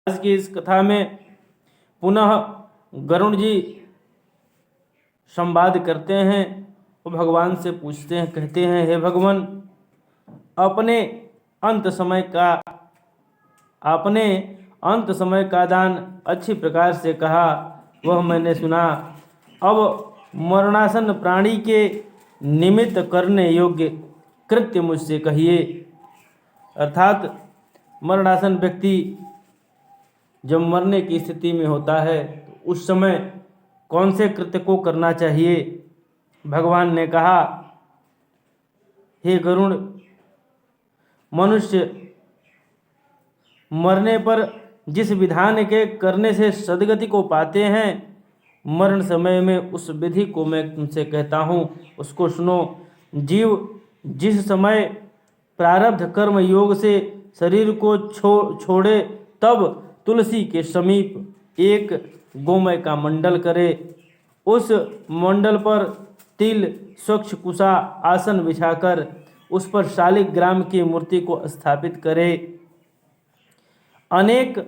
आज की इस कथा में पुनः गरुण जी संवाद करते हैं और भगवान से पूछते हैं, कहते हैं, हे भगवान, अपने अंत समय का दान अच्छी प्रकार से कहा, वह मैंने सुना। अब मरणासन प्राणी के निमित्त करने योग्य कृत्य मुझसे कहिए। अर्थात मरणासन व्यक्ति जब मरने की स्थिति में होता है तो उस समय कौन से कृत्य को करना चाहिए। भगवान ने कहा, हे गरुड़, मनुष्य मरने पर जिस विधान के करने से सद्गति को पाते हैं, मरण समय में उस विधि को मैं तुमसे कहता हूँ, उसको सुनो। जीव जिस समय प्रारब्ध कर्म योग से शरीर को छोड़े, तब तुलसी के समीप एक गोमय का मंडल करे। उस मंडल पर तिल स्वच्छ कुशा आसन बिछाकर उस पर शालिग्राम की मूर्ति को स्थापित करे। अनेक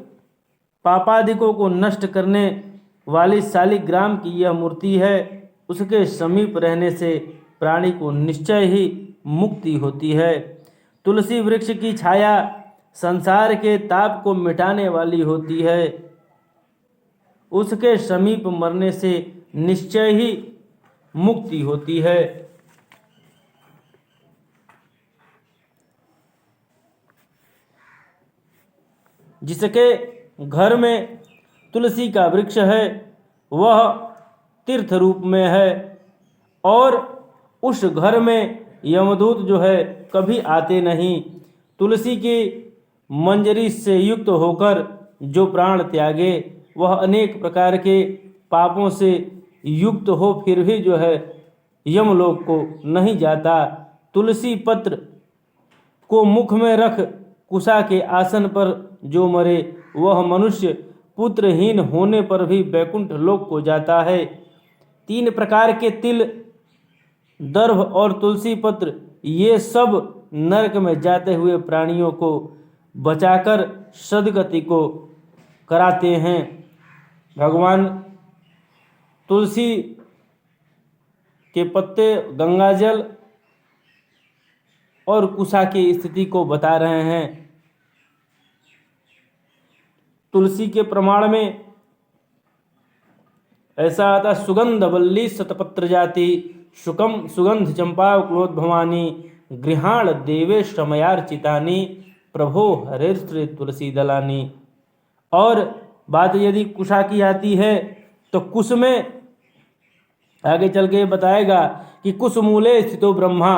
पापादिकों को नष्ट करने वाली शालिग्राम की यह मूर्ति है। उसके समीप रहने से प्राणी को निश्चय ही मुक्ति होती है। तुलसी वृक्ष की छाया संसार के ताप को मिटाने वाली होती है। उसके समीप मरने से निश्चय ही मुक्ति होती है। जिसके घर में तुलसी का वृक्ष है वह तीर्थ रूप में है, और उस घर में यमदूत जो है कभी आते नहीं। तुलसी की मंजरी से युक्त होकर जो प्राण त्यागे, वह अनेक प्रकार के पापों से युक्त हो फिर भी जो है यमलोक को नहीं जाता। तुलसी पत्र को मुख में रख कुशा के आसन पर जो मरे, वह मनुष्य पुत्रहीन होने पर भी वैकुंठ लोक को जाता है। 3 प्रकार के तिल, दर्भ और तुलसी पत्र, ये सब नरक में जाते हुए प्राणियों को बचाकर सद्गति को कराते हैं। भगवान तुलसी के पत्ते, गंगाजल और कुशा की स्थिति को बता रहे हैं। तुलसी के प्रमाण में ऐसा आता, सुगंध वल्ली शतपत्र जाति, शुकम सुगंध चंपा क्लोद्भवानी, गृहाण देवे श्रमयार्चितानी, प्रभो हरेस्त्रे तुलसी दलानी। और बात यदि कुशा की आती है तो कुश में आगे चल के बताएगा कि कुश मूले स्थितो ब्रह्मा।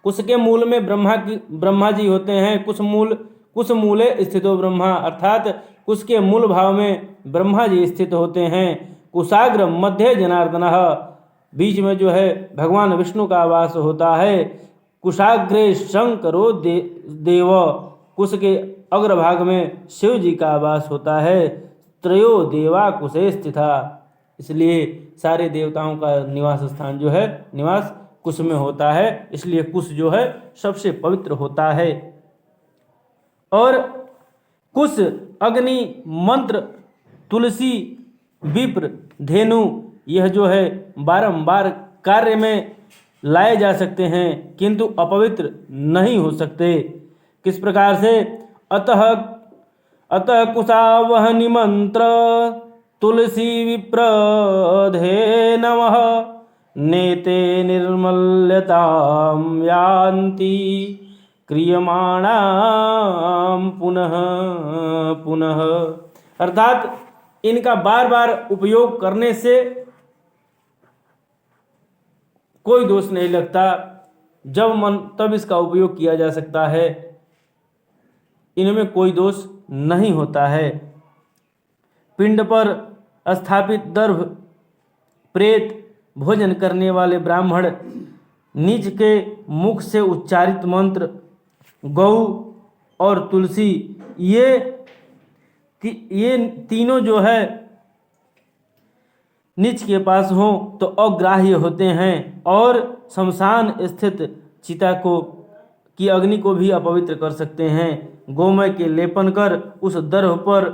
कुश के मूल में ब्रह्मा जी होते हैं। कुश मूले स्थितो ब्रह्मा, अर्थात कुश के मूल भाव में ब्रह्मा जी स्थित होते हैं। कुशाग्र मध्य जनार्दन, बीच में जो है भगवान विष्णु का वास होता है। कुशाग्रे शंकरो देव, कुश के अग्रभाग में शिव जी का वास होता है। त्रयो देवा कुशे स्थिता, इसलिए सारे देवताओं का निवास स्थान जो है निवास कुश में होता है। इसलिए कुश जो है सबसे पवित्र होता है। और कुश, अग्नि, मंत्र, तुलसी, विप्र, धेनु, यह जो है बारंबार कार्य में लाए जा सकते हैं किंतु अपवित्र नहीं हो सकते। किस प्रकार से? अतः कुशावहनि मंत्र तुलसी विप्र धेनवः, नेते निर्मल्यतां यान्ति क्रियमाणां पुनः पुनः। अर्थात इनका बार बार उपयोग करने से कोई दोष नहीं लगता, जब मन तब इसका उपयोग किया जा सकता है। इनमें कोई दोष नहीं होता है। पिंड पर स्थापित दर्भ, प्रेत, भोजन करने वाले ब्राह्मण, निज के मुख से उच्चारित मंत्र, गौ और तुलसी, ये तीनों जो है निज के पास हो तो अग्राह्य होते हैं, और शमशान स्थित चिता की अग्नि को भी अपवित्र कर सकते हैं। गोमय के लेपन कर उस दर्भ पर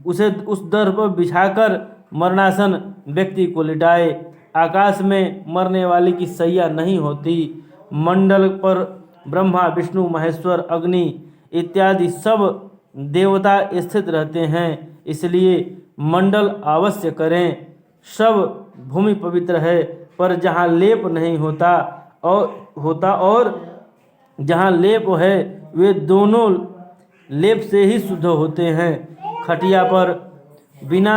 उसे उस दर पर बिछाकर मरणासन व्यक्ति को लिटाए। आकाश में मरने वाले की सैया नहीं होती। मंडल पर ब्रह्मा, विष्णु, महेश्वर, अग्नि इत्यादि सब देवता स्थित रहते हैं, इसलिए मंडल अवश्य करें। सब भूमि पवित्र है, पर जहाँ लेप नहीं होता और जहाँ लेप है वे दोनों लेप से ही शुद्ध होते हैं। खटिया पर बिना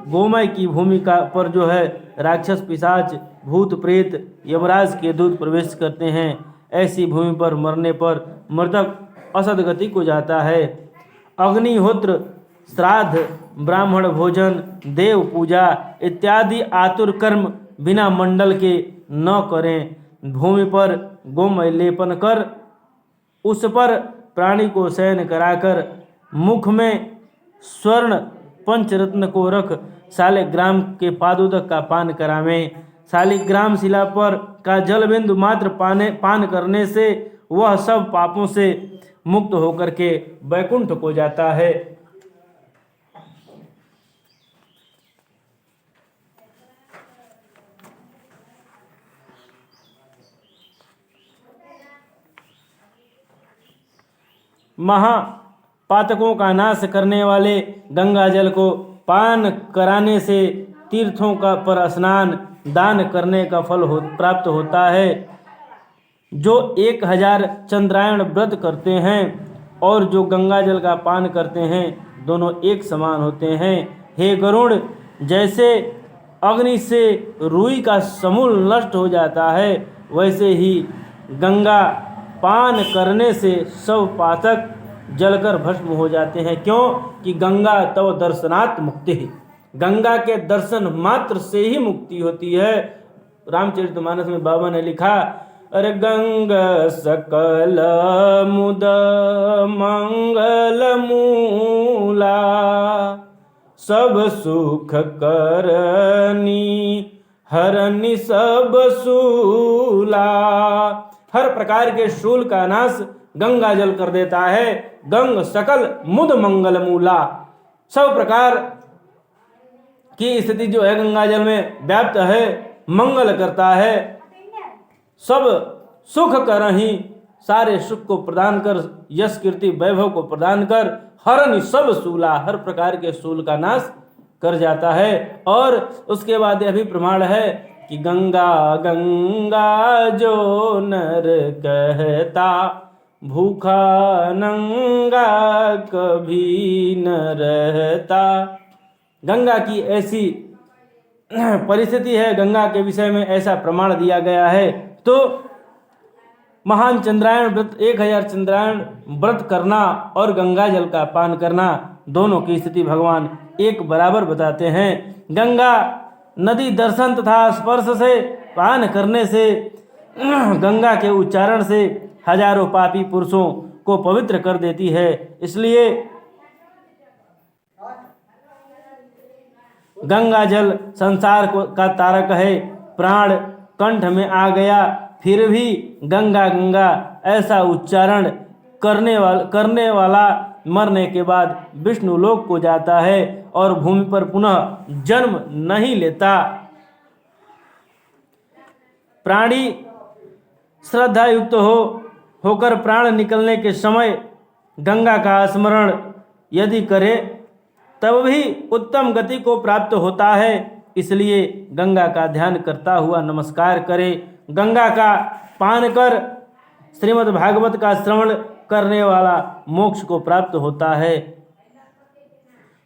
गोमय की भूमि पर जो है राक्षस, पिशाच, भूत, प्रेत, यमराज के दूत प्रवेश करते हैं। ऐसी भूमि पर मरने पर मृतक असदगति को जाता है। अग्निहोत्र, श्राद्ध, ब्राह्मण भोजन, देव पूजा इत्यादि आतुर कर्म बिना मंडल के न करें। भूमि पर गोमय लेपन कर उस पर प्राणी को शयन कराकर मुख में स्वर्ण पंचरत्न को रख शालिग्राम के पादोदक का पान करावें। शालिग्राम शिला पर का जल बिंदु मात्र पान करने से वह सब पापों से मुक्त होकर के वैकुंठ को जाता है। महापातकों का नाश करने वाले गंगा जल को पान कराने से तीर्थों पर स्नान दान करने का फल प्राप्त होता है। जो 1000 चंद्रायण व्रत करते हैं और जो गंगा जल का पान करते हैं, दोनों एक समान होते हैं। हे गरुड़, जैसे अग्नि से रुई का समूल नष्ट हो जाता है, वैसे ही गंगा पान करने से सब पातक जलकर भस्म हो जाते हैं। क्यों कि गंगा तव दर्शनात् मुक्ति है, गंगा के दर्शन मात्र से ही मुक्ति होती है। रामचरितमानस में बाबा ने लिखा, अरे गंगा सकल मुद मंगल मूला, सब सुख करनी हरनि सब शूला। हर प्रकार के शूल का नाश गंगा जल कर देता है। गंग सकल मुद मंगल मूला, सब प्रकार की स्थिति जो है गंगा जल में व्याप्त है, मंगल करता है। सब सुख करही, सारे सुख को प्रदान कर, यश कीर्ति वैभव को प्रदान कर, हरनि सब शूला, हर प्रकार के शूल का नाश कर जाता है। और उसके बाद यह भी प्रमाण है कि गंगा गंगा जो नर कहता, भूखा नंगा कभी न रहता। गंगा की ऐसी परिस्थिति है, गंगा के विषय में ऐसा प्रमाण दिया गया है। तो महान चंद्रायण व्रत, 1000 चंद्रायण व्रत करना और गंगा जल का पान करना, दोनों की स्थिति भगवान एक बराबर बताते हैं। गंगा नदी दर्शन तथा स्पर्श से, पान करने से, गंगा के उच्चारण से हजारों पापी पुरुषों को पवित्र कर देती है। इसलिए गंगा जल संसार का तारक है। प्राण कंठ में आ गया फिर भी गंगा गंगा ऐसा उच्चारण करने वाला मरने के बाद विष्णु लोक को जाता है और भूमि पर पुनः जन्म नहीं लेता। प्राणी श्रद्धा युक्त होकर प्राण निकलने के समय गंगा का स्मरण यदि करे तब भी उत्तम गति को प्राप्त होता है। इसलिए गंगा का ध्यान करता हुआ नमस्कार करे। गंगा का पान कर श्रीमद् भागवत का श्रवण करने वाला मोक्ष को प्राप्त होता है।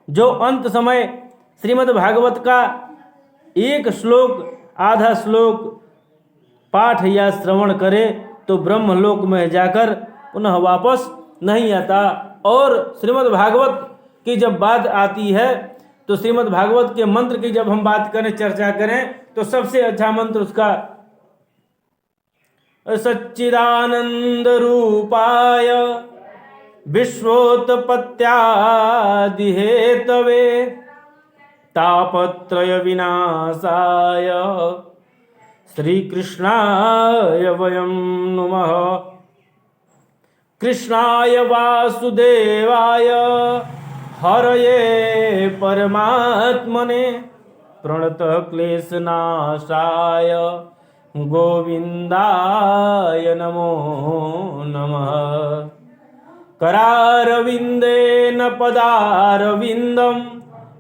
जो अंत समय श्रीमद् भागवत का एक श्लोक, आधा श्लोक पाठ या श्रवण करे तो ब्रह्मलोक में जाकर पुनः वापस नहीं आता। और श्रीमद् भागवत की जब बात आती है तो श्रीमद् भागवत के मंत्र की जब हम बात करें, चर्चा करें, तो सबसे अच्छा मंत्र उसका सच्चिदानंद रूपाय विश्वोत्पत्त्यादि हेतवे तापत्रय विनाशाय श्री कृष्णाय वयं नुमः। कृष्णाय वासुदेवाय हरये परमात्मने प्रणतः क्लेशनाशाय गोविन्दाय नमो नमः। करारविन्देन पदारविन्दं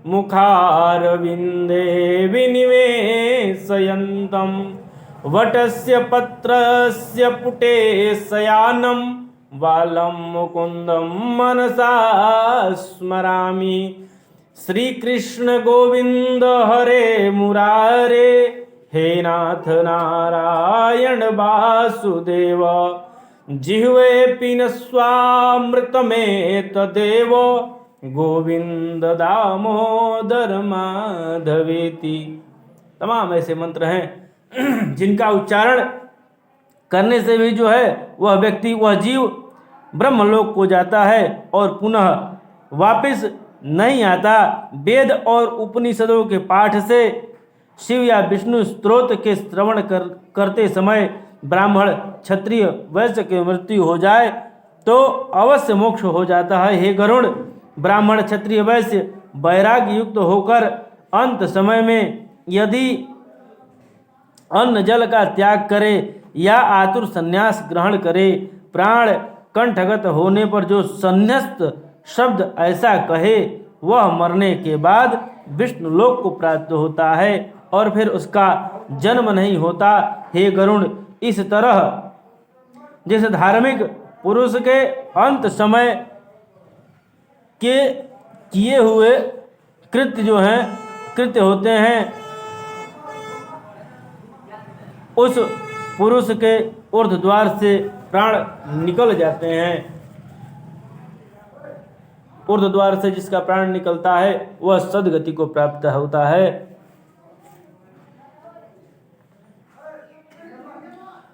मुखारविन्दे विनिवेशयन्तं वटस्य पत्रस्य पुटे शयानं बालं मुकुन्दं मनसा स्मरामि। श्रीकृष्ण गोविंद हरे मुरारे हे नाथ नारायण वासुदेव। जिह्वे पिनस्वामृतमेतदेव गोविंद दामोदर माधवेति। तमाम ऐसे मंत्र हैं जिनका उच्चारण करने से भी जो है वह व्यक्ति, वह जीव ब्रह्मलोक को जाता है और पुनः वापस नहीं आता। वेद और उपनिषदों के पाठ से शिव या विष्णु स्तोत्र के श्रवण करते समय ब्राह्मण क्षत्रिय वैश्य की मृत्यु हो जाए तो अवश्य मोक्ष हो जाता है। हे गरुड़, ब्राह्मण क्षत्रिय वैश्य वैराग्य युक्त होकर अंत समय में यदि अन्न जल का त्याग करे या आतुर संन्यास ग्रहण करे, प्राण कंठगत होने पर जो संन्यस्त शब्द ऐसा कहे वह मरने के बाद विष्णु लोक को प्राप्त होता है और फिर उसका जन्म नहीं होता। हे गरुड़, इस तरह जिस धार्मिक पुरुष के अंत समय के किए हुए कृत्य होते हैं, उस पुरुष के ऊर्ध्व द्वार से प्राण निकल जाते हैं। ऊर्ध्व द्वार से जिसका प्राण निकलता है वह सद्गति को प्राप्त होता है।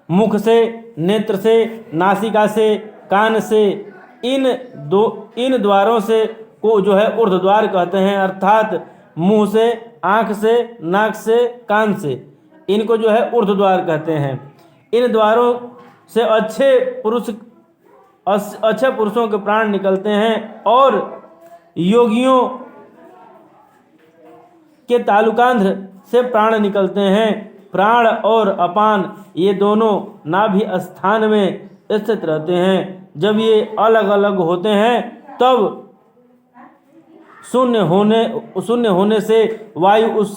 मुख से, नेत्र से, नासिका से, कान से, इन द्वारों से को जो है ऊर्ध्व द्वार कहते हैं। अर्थात मुंह से, आंख से, नाक से, कान से, इनको जो है ऊर्ध्व द्वार कहते हैं। इन द्वारों से अच्छे पुरुषों के प्राण निकलते हैं और योगियों के तालुकांध्र से प्राण निकलते हैं। प्राण और अपान ये दोनों नाभि स्थान में स्थित रहते हैं। जब ये अलग अलग होते हैं तब शून्य होने से वायु उस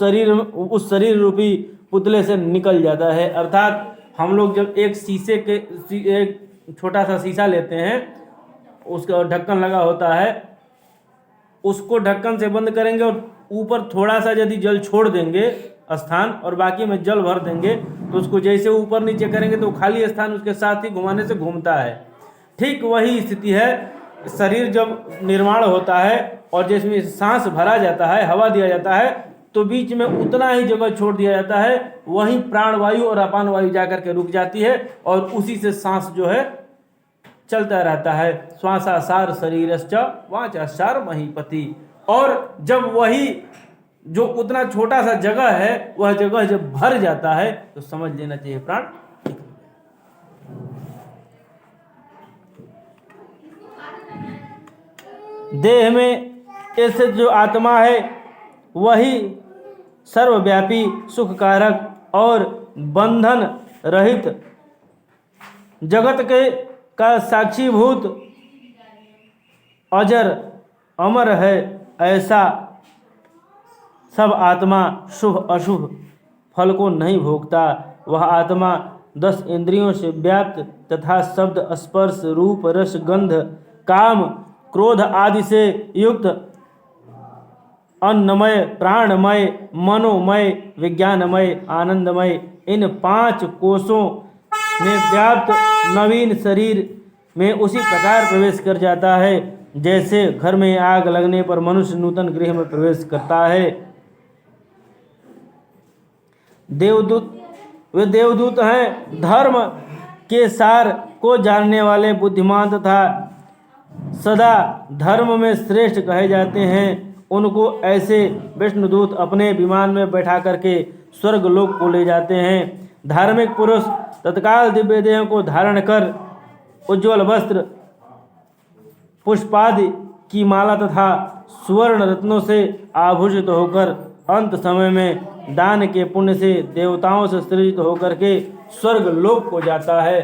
शरीर रूपी पुतले से निकल जाता है। अर्थात हम लोग जब एक छोटा सा शीशा लेते हैं, उसका ढक्कन लगा होता है, उसको ढक्कन से बंद करेंगे और ऊपर थोड़ा सा यदि जल छोड़ देंगे स्थान और बाकी में जल भर देंगे तो उसको जैसे ऊपर नीचे करेंगे तो खाली स्थान उसके साथ ही घुमाने से घूमता है। ठीक वही स्थिति है, शरीर जब निर्माण होता है और जिसमें सांस भरा जाता है, हवा दिया जाता है, तो बीच में उतना ही जगह छोड़ दिया जाता है, वहीं प्राण वायु और अपान वायु जाकर के रुक जाती है और उसी से सांस जो है चलता रहता है। श्वासासार शरीरश्च वाचासार महीपति। और जब वही जो उतना छोटा सा जगह है वह जगह जब भर जाता है तो समझ लेना चाहिए प्राण निकल गया। देह में स्थित जो आत्मा है वही सर्वव्यापी, सुखकारक और बंधन रहित जगत का साक्षीभूत अजर अमर है। ऐसा सब आत्मा शुभ अशुभ फल को नहीं भोगता। वह आत्मा 10 इंद्रियों से व्याप्त तथा शब्द, स्पर्श, रूप, रस, गंध, काम, क्रोध आदि से युक्त अन्नमय, प्राणमय, मनोमय, विज्ञानमय, आनंदमय इन 5 कोशों में व्याप्त नवीन शरीर में उसी प्रकार प्रवेश कर जाता है जैसे घर में आग लगने पर मनुष्य नूतन गृह में प्रवेश करता है। वे देवदूत हैं, धर्म के सार को जानने वाले, बुद्धिमान तथा सदा धर्म में श्रेष्ठ कहे जाते हैं। उनको ऐसे विष्णुदूत अपने विमान में बैठा करके स्वर्ग लोक को ले जाते हैं। धार्मिक पुरुष तत्काल दिव्य देह को धारण कर उज्ज्वल वस्त्र, पुष्पादि की माला तथा सुवर्ण रत्नों से आभूषित होकर अंत समय में दान के पुण्य से देवताओं से सृजित होकर के स्वर्ग लोक को जाता है।